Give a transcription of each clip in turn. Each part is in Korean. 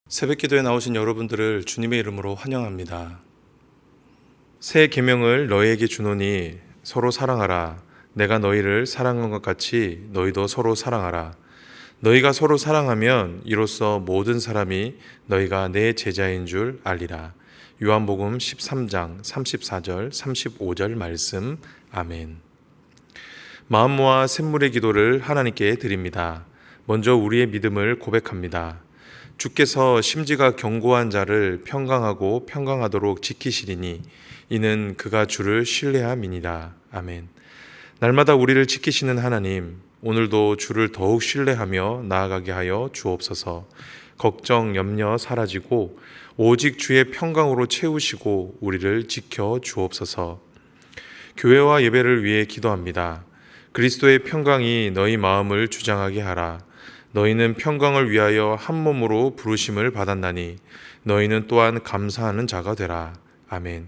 새벽 기도에 나오신 여러분들을 주님의 이름으로 환영합니다. 새 계명을 너희에게 주노니 서로 사랑하라. 내가 너희를 사랑한 것 같이 너희도 서로 사랑하라. 너희가 서로 사랑하면 이로써 모든 사람이 너희가 내 제자인 줄 알리라. 요한복음 13장 34절 35절 말씀. 아멘. 마음 모아 샘물의 기도를 하나님께 드립니다. 먼저 우리의 믿음을 고백합니다. 주께서 심지가 견고한 자를 평강하고 평강하도록 지키시리니 이는 그가 주를 신뢰함이니라. 아멘. 날마다 우리를 지키시는 하나님, 오늘도 주를 더욱 신뢰하며 나아가게 하여 주옵소서. 걱정, 염려 사라지고 오직 주의 평강으로 채우시고 우리를 지켜 주옵소서. 교회와 예배를 위해 기도합니다. 그리스도의 평강이 너희 마음을 주장하게 하라. 너희는 평강을 위하여 한 몸으로 부르심을 받았나니 너희는 또한 감사하는 자가 되라. 아멘.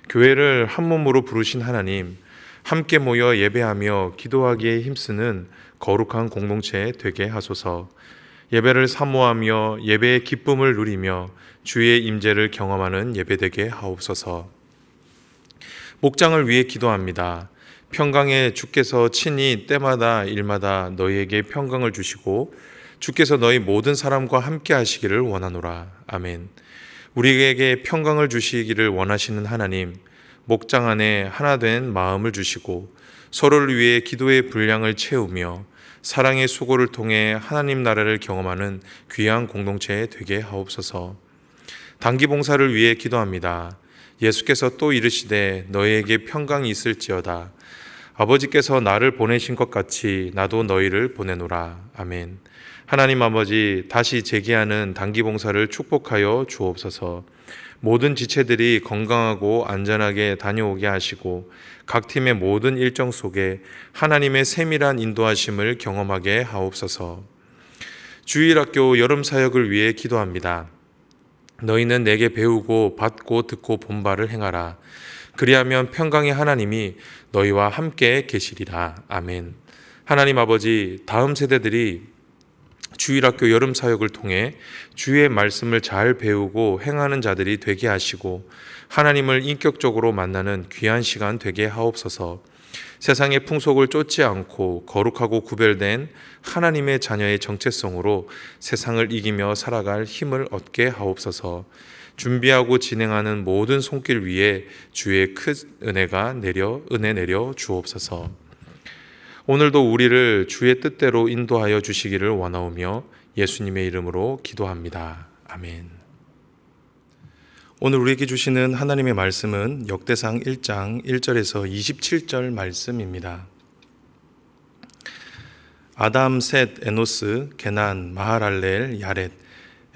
교회를 한 몸으로 부르신 하나님, 함께 모여 예배하며 기도하기에 힘쓰는 거룩한 공동체 되게 하소서. 예배를 사모하며 예배의 기쁨을 누리며 주의 임재를 경험하는 예배되게 하옵소서. 목장을 위해 기도합니다. 평강에 주께서 친히 때마다 일마다 너희에게 평강을 주시고 주께서 너희 모든 사람과 함께 하시기를 원하노라. 아멘. 우리에게 평강을 주시기를 원하시는 하나님, 목장 안에 하나 된 마음을 주시고 서로를 위해 기도의 분량을 채우며 사랑의 수고를 통해 하나님 나라를 경험하는 귀한 공동체 되게 하옵소서. 단기 봉사를 위해 기도합니다. 예수께서 또 이르시되 너희에게 평강이 있을지어다. 아버지께서 나를 보내신 것 같이 나도 너희를 보내노라. 아멘. 하나님 아버지, 다시 재개하는 단기 봉사를 축복하여 주옵소서. 모든 지체들이 건강하고 안전하게 다녀오게 하시고 각 팀의 모든 일정 속에 하나님의 세밀한 인도하심을 경험하게 하옵소서. 주일학교 여름 사역을 위해 기도합니다. 너희는 내게 배우고 받고 듣고 본 바를 행하라. 그리하면 평강의 하나님이 너희와 함께 계시리라. 아멘. 하나님 아버지, 다음 세대들이 주일학교 여름 사역을 통해 주의 말씀을 잘 배우고 행하는 자들이 되게 하시고 하나님을 인격적으로 만나는 귀한 시간 되게 하옵소서. 세상의 풍속을 쫓지 않고 거룩하고 구별된 하나님의 자녀의 정체성으로 세상을 이기며 살아갈 힘을 얻게 하옵소서. 준비하고 진행하는 모든 손길 위에 주의 큰 은혜 내려 주옵소서. 오늘도 우리를 주의 뜻대로 인도하여 주시기를 원하오며 예수님의 이름으로 기도합니다. 아멘. 오늘 우리에게 주시는 하나님의 말씀은 역대상 1장 1절에서 27절 말씀입니다. 아담, 셋, 에노스, 게난, 마하랄렐, 야렛,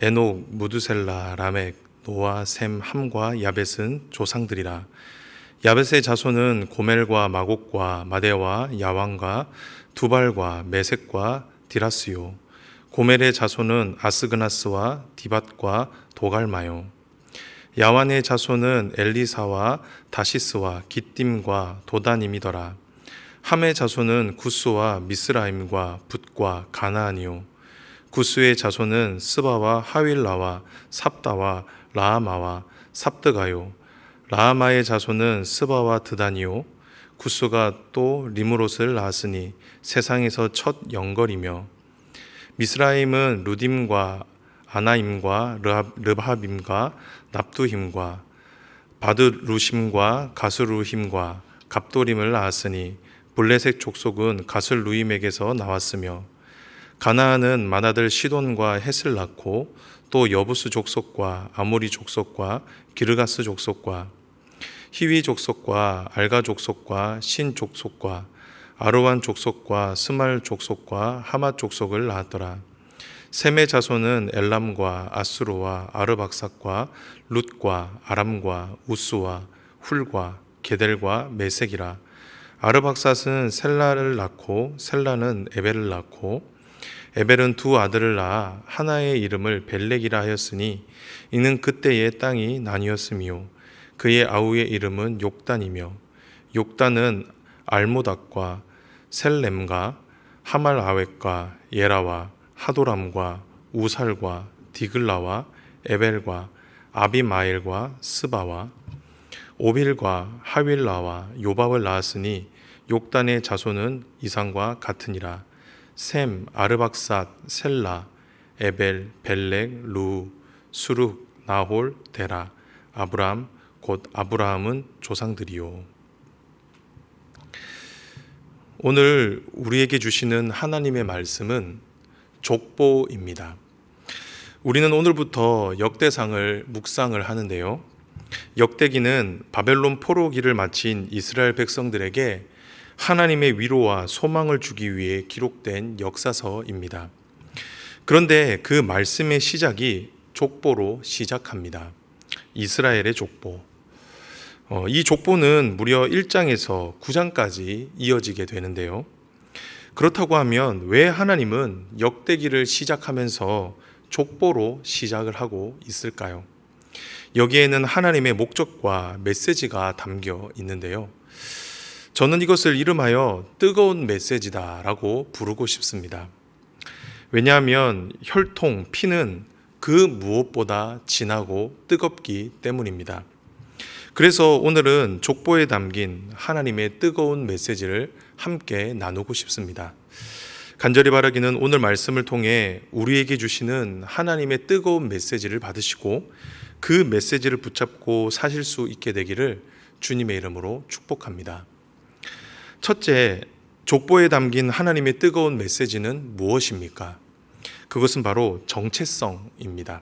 에녹, 무두셀라, 라멕, 노아, 셈, 함과 야벳은 조상들이라. 야벳의 자손은 고멜과 마곡과 마대와 야왕과 두발과 메색과 디라스요. 고멜의 자손은 아스그나스와 디밧과 도갈마요. 야완의 자손은 엘리사와 다시스와 기띔과 도다님이더라. 함의 자손은 구스와 미스라임과 붓과 가나안이요. 구스의 자손은 스바와 하윌라와 삽다와 라하마와 삽드가요. 라하마의 자손은 스바와 드다니요. 구스가 또 리므롯을 낳았으니 세상에서 첫 영걸이며 미스라임은 루딤과 아나임과 르합임과 납두힘과 바드루심과 가스루힘과 갑도림을 낳았으니 블레셋 족속은 가슬루임에게서 나왔으며 가나안은 맏아들 시돈과 헷을 낳고 또 여부스 족속과 아모리 족속과 기르가스 족속과 히위 족속과 알가 족속과 신 족속과 아르완 족속과 스말 족속과 하맛 족속을 낳았더라. 셈의 자손은 엘람과 아수르와 아르박삭과 룻과 아람과 우스와 훌과 게델과 메색이라. 아르박삭은 셀라를 낳고 셀라는 에벨을 낳고 에벨은 두 아들을 낳아 하나의 이름을 벨렉이라 하였으니 이는 그때의 땅이 나뉘었으며 그의 아우의 이름은 욕단이며 욕단은 알모닥과 셀렘과 하말아웻과 예라와 하도람과 우살과 디글라와 에벨과 아비마엘과 스바와 오빌과 하윌라와 요밥을 낳았으니 욕단의 자손은 이상과 같으니라. 셈, 아르박삿, 셀라, 에벨, 벨렉, 루, 수룩, 나홀, 데라, 아브람, 곧 아브라함은 조상들이요. 오늘 우리에게 주시는 하나님의 말씀은 족보입니다. 우리는 오늘부터 역대상을 묵상을 하는데요. 역대기는 바벨론 포로기를 마친 이스라엘 백성들에게 하나님의 위로와 소망을 주기 위해 기록된 역사서입니다. 그런데 그 말씀의 시작이 족보로 시작합니다. 이스라엘의 족보. 이 족보는 무려 1장에서 9장까지 이어지게 되는데요. 그렇다고 하면 왜 하나님은 역대기를 시작하면서 족보로 시작을 하고 있을까요? 여기에는 하나님의 목적과 메시지가 담겨 있는데요. 저는 이것을 이름하여 뜨거운 메시지다라고 부르고 싶습니다. 왜냐하면 혈통, 피는 그 무엇보다 진하고 뜨겁기 때문입니다. 그래서 오늘은 족보에 담긴 하나님의 뜨거운 메시지를 함께 나누고 싶습니다. 간절히 바라기는 오늘 말씀을 통해 우리에게 주시는 하나님의 뜨거운 메시지를 받으시고 그 메시지를 붙잡고 사실 수 있게 되기를 주님의 이름으로 축복합니다. 첫째, 족보에 담긴 하나님의 뜨거운 메시지는 무엇입니까? 그것은 바로 정체성입니다.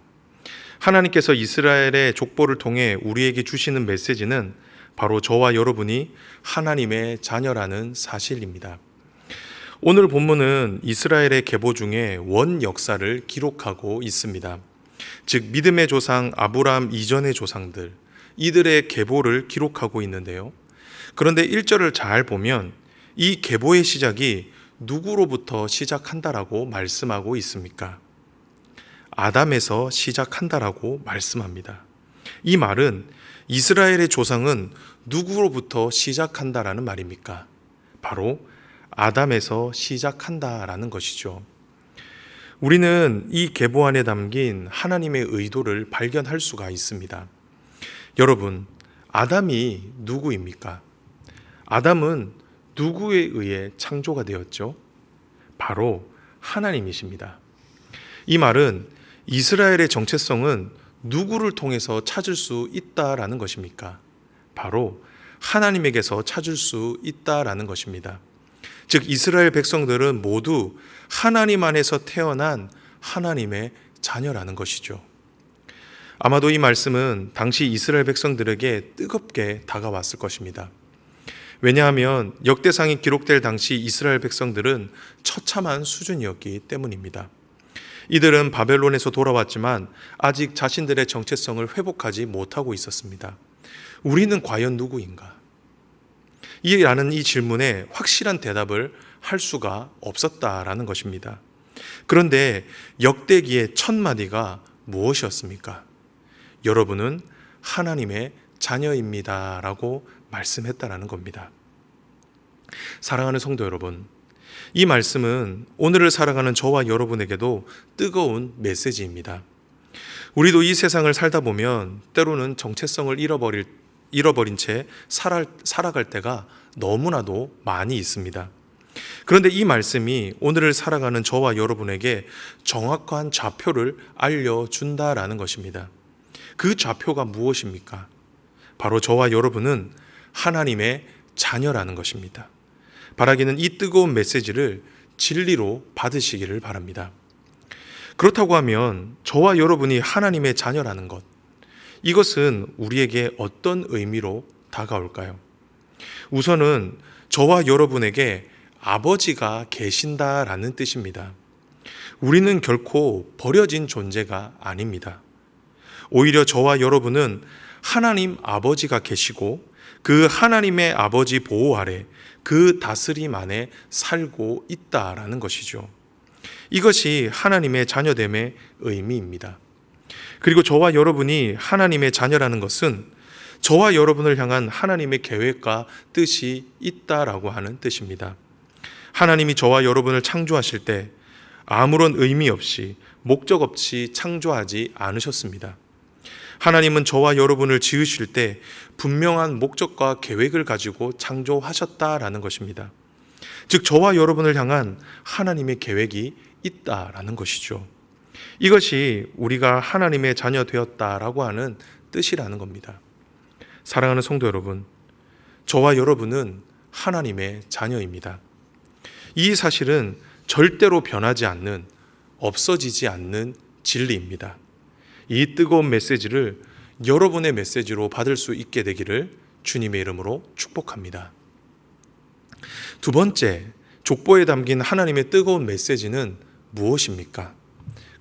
하나님께서 이스라엘의 족보를 통해 우리에게 주시는 메시지는 바로 저와 여러분이 하나님의 자녀라는 사실입니다. 오늘 본문은 이스라엘의 계보 중에 원 역사를 기록하고 있습니다. 즉 믿음의 조상 아브라함 이전의 조상들, 이들의 계보를 기록하고 있는데요. 그런데 1절을 잘 보면 이 계보의 시작이 누구로부터 시작한다라고 말씀하고 있습니까? 아담에서 시작한다라고 말씀합니다. 이 말은 이스라엘의 조상은 누구로부터 시작한다라는 말입니까? 바로 아담에서 시작한다라는 것이죠. 우리는 이 계보 안에 담긴 하나님의 의도를 발견할 수가 있습니다. 여러분, 아담이 누구입니까? 아담은 누구에 의해 창조가 되었죠? 바로 하나님이십니다. 이 말은 이스라엘의 정체성은 누구를 통해서 찾을 수 있다라는 것입니까? 바로 하나님에게서 찾을 수 있다라는 것입니다. 즉 이스라엘 백성들은 모두 하나님 안에서 태어난 하나님의 자녀라는 것이죠. 아마도 이 말씀은 당시 이스라엘 백성들에게 뜨겁게 다가왔을 것입니다. 왜냐하면 역대상이 기록될 당시 이스라엘 백성들은 처참한 수준이었기 때문입니다. 이들은 바벨론에서 돌아왔지만 아직 자신들의 정체성을 회복하지 못하고 있었습니다. 우리는 과연 누구인가? 라는 이 질문에 확실한 대답을 할 수가 없었다라는 것입니다. 그런데 역대기의 첫 마디가 무엇이었습니까? 여러분은 하나님의 자녀입니다 라고 말씀했다라는 겁니다. 사랑하는 성도 여러분, 이 말씀은 오늘을 살아가는 저와 여러분에게도 뜨거운 메시지입니다. 우리도 이 세상을 살다 보면 때로는 정체성을 잃어버린 채 살아갈 때가 너무나도 많이 있습니다. 그런데 이 말씀이 오늘을 살아가는 저와 여러분에게 정확한 좌표를 알려준다라는 것입니다. 그 좌표가 무엇입니까? 바로 저와 여러분은 하나님의 자녀라는 것입니다. 바라기는 이 뜨거운 메시지를 진리로 받으시기를 바랍니다. 그렇다고 하면 저와 여러분이 하나님의 자녀라는 것, 이것은 우리에게 어떤 의미로 다가올까요? 우선은 저와 여러분에게 아버지가 계신다라는 뜻입니다. 우리는 결코 버려진 존재가 아닙니다. 오히려 저와 여러분은 하나님 아버지가 계시고 그 하나님의 아버지 보호 아래 그 다스림 안에 살고 있다라는 것이죠. 이것이 하나님의 자녀됨의 의미입니다. 그리고 저와 여러분이 하나님의 자녀라는 것은 저와 여러분을 향한 하나님의 계획과 뜻이 있다라고 하는 뜻입니다. 하나님이 저와 여러분을 창조하실 때 아무런 의미 없이 목적 없이 창조하지 않으셨습니다. 하나님은 저와 여러분을 지으실 때 분명한 목적과 계획을 가지고 창조하셨다라는 것입니다. 즉 저와 여러분을 향한 하나님의 계획이 있다라는 것이죠. 이것이 우리가 하나님의 자녀 되었다라고 하는 뜻이라는 겁니다. 사랑하는 성도 여러분, 저와 여러분은 하나님의 자녀입니다. 이 사실은 절대로 변하지 않는, 없어지지 않는 진리입니다. 이 뜨거운 메시지를 여러분의 메시지로 받을 수 있게 되기를 주님의 이름으로 축복합니다. 두 번째, 족보에 담긴 하나님의 뜨거운 메시지는 무엇입니까?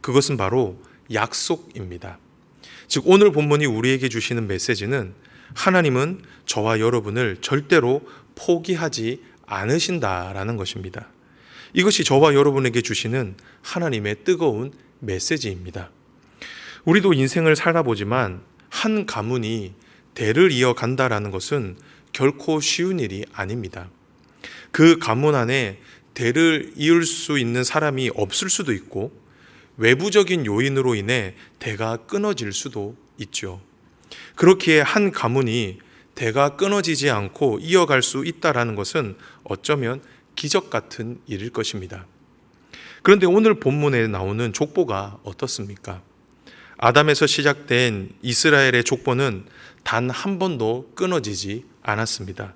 그것은 바로 약속입니다. 즉 오늘 본문이 우리에게 주시는 메시지는 하나님은 저와 여러분을 절대로 포기하지 않으신다라는 것입니다. 이것이 저와 여러분에게 주시는 하나님의 뜨거운 메시지입니다. 우리도 인생을 살아보지만 한 가문이 대를 이어간다라는 것은 결코 쉬운 일이 아닙니다. 그 가문 안에 대를 이을 수 있는 사람이 없을 수도 있고 외부적인 요인으로 인해 대가 끊어질 수도 있죠. 그렇기에 한 가문이 대가 끊어지지 않고 이어갈 수 있다라는 것은 어쩌면 기적 같은 일일 것입니다. 그런데 오늘 본문에 나오는 족보가 어떻습니까? 아담에서 시작된 이스라엘의 족보는 단 한 번도 끊어지지 않았습니다.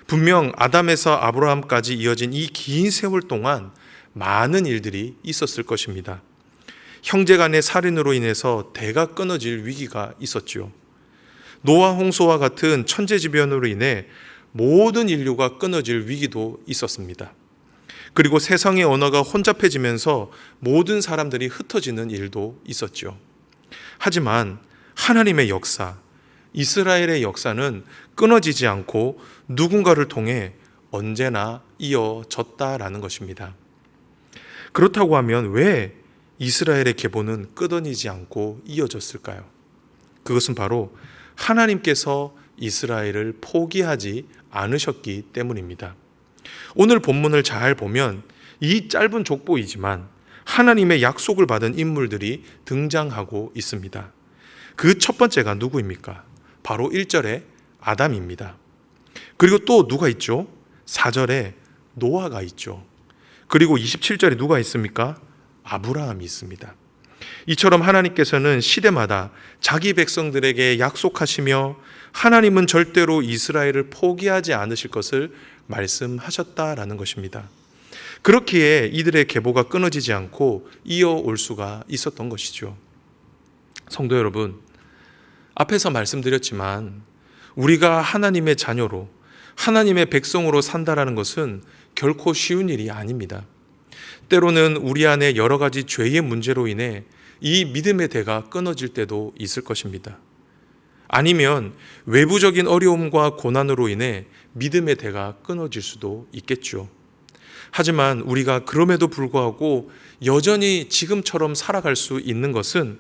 분명 아담에서 아브라함까지 이어진 이 긴 세월 동안 많은 일들이 있었을 것입니다. 형제 간의 살인으로 인해서 대가 끊어질 위기가 있었죠. 노아 홍수와 같은 천재지변으로 인해 모든 인류가 끊어질 위기도 있었습니다. 그리고 세상의 언어가 혼잡해지면서 모든 사람들이 흩어지는 일도 있었죠. 하지만 하나님의 역사, 이스라엘의 역사는 끊어지지 않고 누군가를 통해 언제나 이어졌다라는 것입니다. 그렇다고 하면 왜 이스라엘의 계보는 끊어지지 않고 이어졌을까요? 그것은 바로 하나님께서 이스라엘을 포기하지 않으셨기 때문입니다. 오늘 본문을 잘 보면 이 짧은 족보이지만 하나님의 약속을 받은 인물들이 등장하고 있습니다. 그 첫 번째가 누구입니까? 바로 1절에 아담입니다. 그리고 또 누가 있죠? 4절에 노아가 있죠. 그리고 27절에 누가 있습니까? 아브라함이 있습니다. 이처럼 하나님께서는 시대마다 자기 백성들에게 약속하시며 하나님은 절대로 이스라엘을 포기하지 않으실 것을 말씀하셨다라는 것입니다. 그렇기에 이들의 계보가 끊어지지 않고 이어올 수가 있었던 것이죠. 성도 여러분, 앞에서 말씀드렸지만 우리가 하나님의 자녀로 하나님의 백성으로 산다라는 것은 결코 쉬운 일이 아닙니다. 때로는 우리 안에 여러 가지 죄의 문제로 인해 이 믿음의 대가 끊어질 때도 있을 것입니다. 아니면 외부적인 어려움과 고난으로 인해 믿음의 대가 끊어질 수도 있겠죠. 하지만 우리가 그럼에도 불구하고 여전히 지금처럼 살아갈 수 있는 것은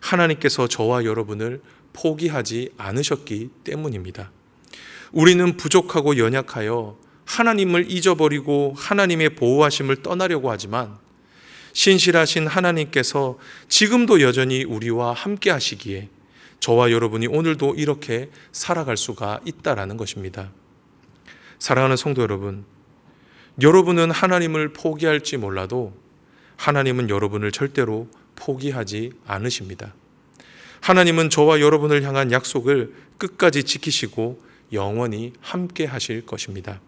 하나님께서 저와 여러분을 포기하지 않으셨기 때문입니다. 우리는 부족하고 연약하여 하나님을 잊어버리고 하나님의 보호하심을 떠나려고 하지만 신실하신 하나님께서 지금도 여전히 우리와 함께 하시기에 저와 여러분이 오늘도 이렇게 살아갈 수가 있다라는 것입니다. 사랑하는 성도 여러분, 여러분은 하나님을 포기할지 몰라도 하나님은 여러분을 절대로 포기하지 않으십니다. 하나님은 저와 여러분을 향한 약속을 끝까지 지키시고 영원히 함께 하실 것입니다.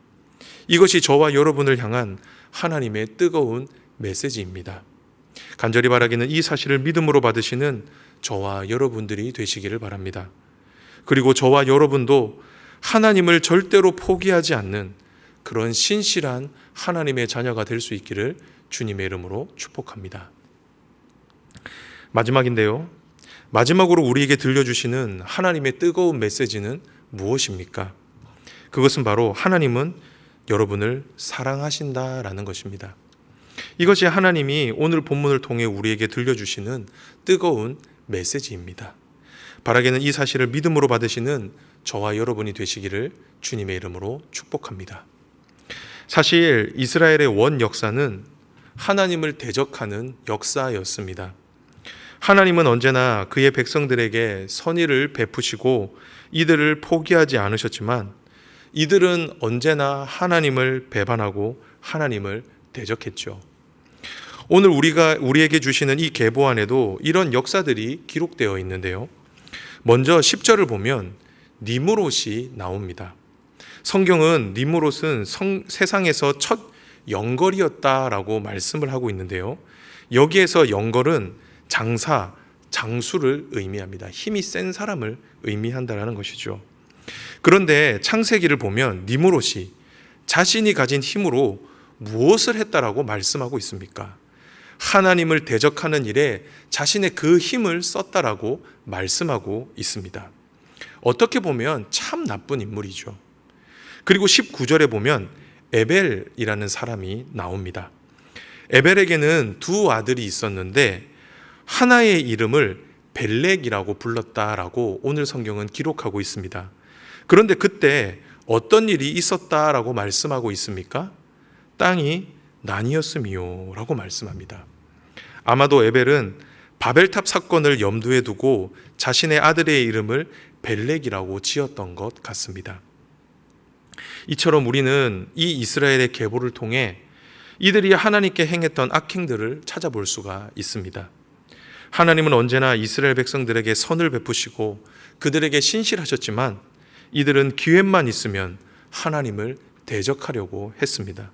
이것이 저와 여러분을 향한 하나님의 뜨거운 메시지입니다. 간절히 바라기는 이 사실을 믿음으로 받으시는 저와 여러분들이 되시기를 바랍니다. 그리고 저와 여러분도 하나님을 절대로 포기하지 않는 그런 신실한 하나님의 자녀가 될 수 있기를 주님의 이름으로 축복합니다. 마지막인데요. 마지막으로 우리에게 들려주시는 하나님의 뜨거운 메시지는 무엇입니까? 그것은 바로 하나님은 여러분을 사랑하신다라는 것입니다. 이것이 하나님이 오늘 본문을 통해 우리에게 들려주시는 뜨거운 메시지입니다. 바라기는 이 사실을 믿음으로 받으시는 저와 여러분이 되시기를 주님의 이름으로 축복합니다. 사실 이스라엘의 원 역사는 하나님을 대적하는 역사였습니다. 하나님은 언제나 그의 백성들에게 선의를 베푸시고 이들을 포기하지 않으셨지만 이들은 언제나 하나님을 배반하고 하나님을 대적했죠. 오늘 우리에게 주시는 이 계보 안에도 이런 역사들이 기록되어 있는데요. 먼저 10절을 보면 니므롯이 나옵니다. 성경은 니므롯은 세상에서 첫 영걸이었다라고 말씀을 하고 있는데요. 여기에서 영걸은 장사, 장수를 의미합니다. 힘이 센 사람을 의미한다라는 것이죠. 그런데 창세기를 보면 니므롯이 자신이 가진 힘으로 무엇을 했다라고 말씀하고 있습니까? 하나님을 대적하는 일에 자신의 그 힘을 썼다라고 말씀하고 있습니다. 어떻게 보면 참 나쁜 인물이죠. 그리고 19절에 보면 에벨이라는 사람이 나옵니다. 에벨에게는 두 아들이 있었는데 하나의 이름을 벨렉이라고 불렀다라고 오늘 성경은 기록하고 있습니다. 그런데 그때 어떤 일이 있었다라고 말씀하고 있습니까? 땅이 나뉘었음이요 라고 말씀합니다. 아마도 에벨은 바벨탑 사건을 염두에 두고 자신의 아들의 이름을 벨렉이라고 지었던 것 같습니다. 이처럼 우리는 이 이스라엘의 계보를 통해 이들이 하나님께 행했던 악행들을 찾아볼 수가 있습니다. 하나님은 언제나 이스라엘 백성들에게 선을 베푸시고 그들에게 신실하셨지만 이들은 기회만 있으면 하나님을 대적하려고 했습니다.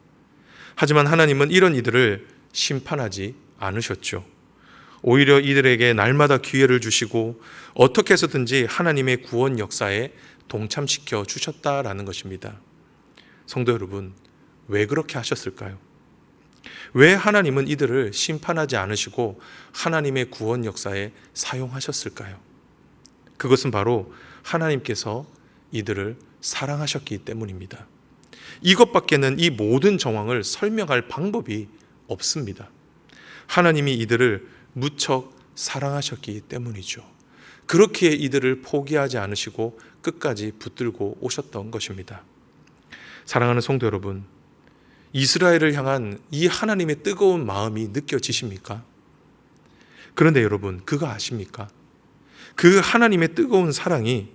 하지만 하나님은 이런 이들을 심판하지 않으셨죠. 오히려 이들에게 날마다 기회를 주시고 어떻게 해서든지 하나님의 구원 역사에 동참시켜 주셨다라는 것입니다. 성도 여러분, 왜 그렇게 하셨을까요? 왜 하나님은 이들을 심판하지 않으시고 하나님의 구원 역사에 사용하셨을까요? 그것은 바로 하나님께서 이들을 사랑하셨기 때문입니다. 이것밖에는 이 모든 정황을 설명할 방법이 없습니다. 하나님이 이들을 무척 사랑하셨기 때문이죠. 그렇기에 이들을 포기하지 않으시고 끝까지 붙들고 오셨던 것입니다. 사랑하는 성도 여러분, 이스라엘을 향한 이 하나님의 뜨거운 마음이 느껴지십니까? 그런데 여러분, 그거 아십니까? 그 하나님의 뜨거운 사랑이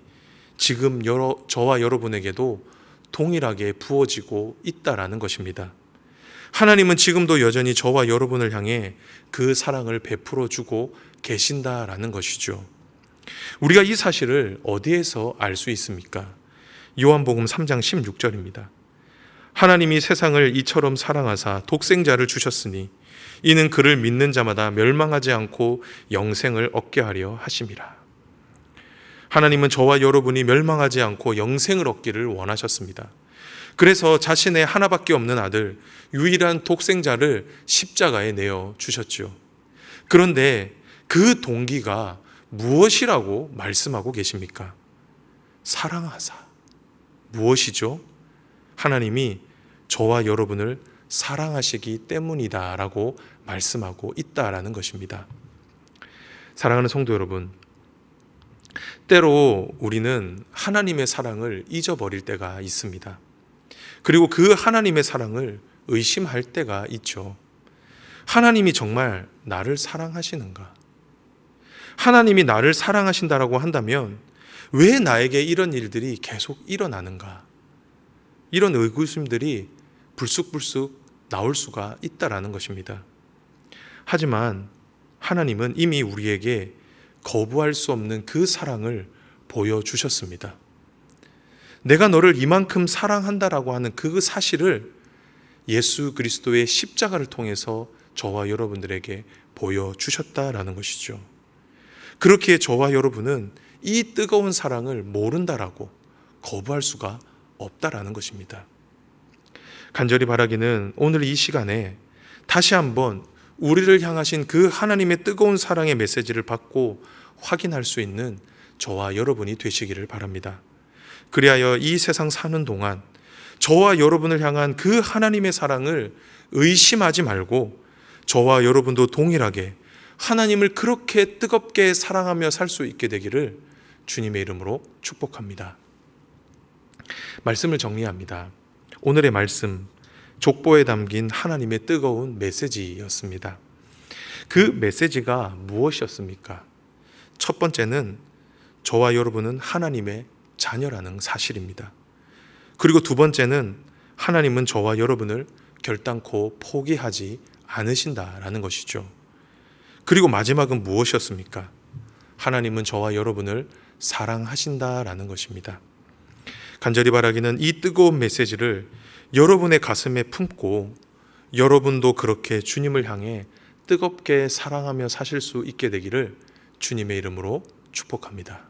지금 저와 여러분에게도 동일하게 부어지고 있다라는 것입니다. 하나님은 지금도 여전히 저와 여러분을 향해 그 사랑을 베풀어 주고 계신다라는 것이죠. 우리가 이 사실을 어디에서 알 수 있습니까? 요한복음 3장 16절입니다. 하나님이 세상을 이처럼 사랑하사 독생자를 주셨으니 이는 그를 믿는 자마다 멸망하지 않고 영생을 얻게 하려 하심이라. 하나님은 저와 여러분이 멸망하지 않고 영생을 얻기를 원하셨습니다. 그래서 자신의 하나밖에 없는 아들, 유일한 독생자를 십자가에 내어 주셨죠. 그런데 그 동기가 무엇이라고 말씀하고 계십니까? 사랑하사. 무엇이죠? 하나님이 저와 여러분을 사랑하시기 때문이다라고 말씀하고 있다라는 것입니다. 사랑하는 성도 여러분, 때로 우리는 하나님의 사랑을 잊어버릴 때가 있습니다. 그리고 그 하나님의 사랑을 의심할 때가 있죠. 하나님이 정말 나를 사랑하시는가? 하나님이 나를 사랑하신다라고 한다면 왜 나에게 이런 일들이 계속 일어나는가? 이런 의구심들이 불쑥불쑥 나올 수가 있다라는 것입니다. 하지만 하나님은 이미 우리에게 거부할 수 없는 그 사랑을 보여주셨습니다. 내가 너를 이만큼 사랑한다라고 하는 그 사실을 예수 그리스도의 십자가를 통해서 저와 여러분들에게 보여주셨다라는 것이죠. 그렇기에 저와 여러분은 이 뜨거운 사랑을 모른다라고 거부할 수가 없다라는 것입니다. 간절히 바라기는 오늘 이 시간에 다시 한번 우리를 향하신 그 하나님의 뜨거운 사랑의 메시지를 받고 확인할 수 있는 저와 여러분이 되시기를 바랍니다. 그리하여 이 세상 사는 동안 저와 여러분을 향한 그 하나님의 사랑을 의심하지 말고 저와 여러분도 동일하게 하나님을 그렇게 뜨겁게 사랑하며 살 수 있게 되기를 주님의 이름으로 축복합니다. 말씀을 정리합니다. 오늘의 말씀, 족보에 담긴 하나님의 뜨거운 메시지였습니다. 그 메시지가 무엇이었습니까? 첫 번째는 저와 여러분은 하나님의 자녀라는 사실입니다. 그리고 두 번째는 하나님은 저와 여러분을 결단코 포기하지 않으신다라는 것이죠. 그리고 마지막은 무엇이었습니까? 하나님은 저와 여러분을 사랑하신다라는 것입니다. 간절히 바라기는 이 뜨거운 메시지를 여러분의 가슴에 품고 여러분도 그렇게 주님을 향해 뜨겁게 사랑하며 사실 수 있게 되기를 주님의 이름으로 축복합니다.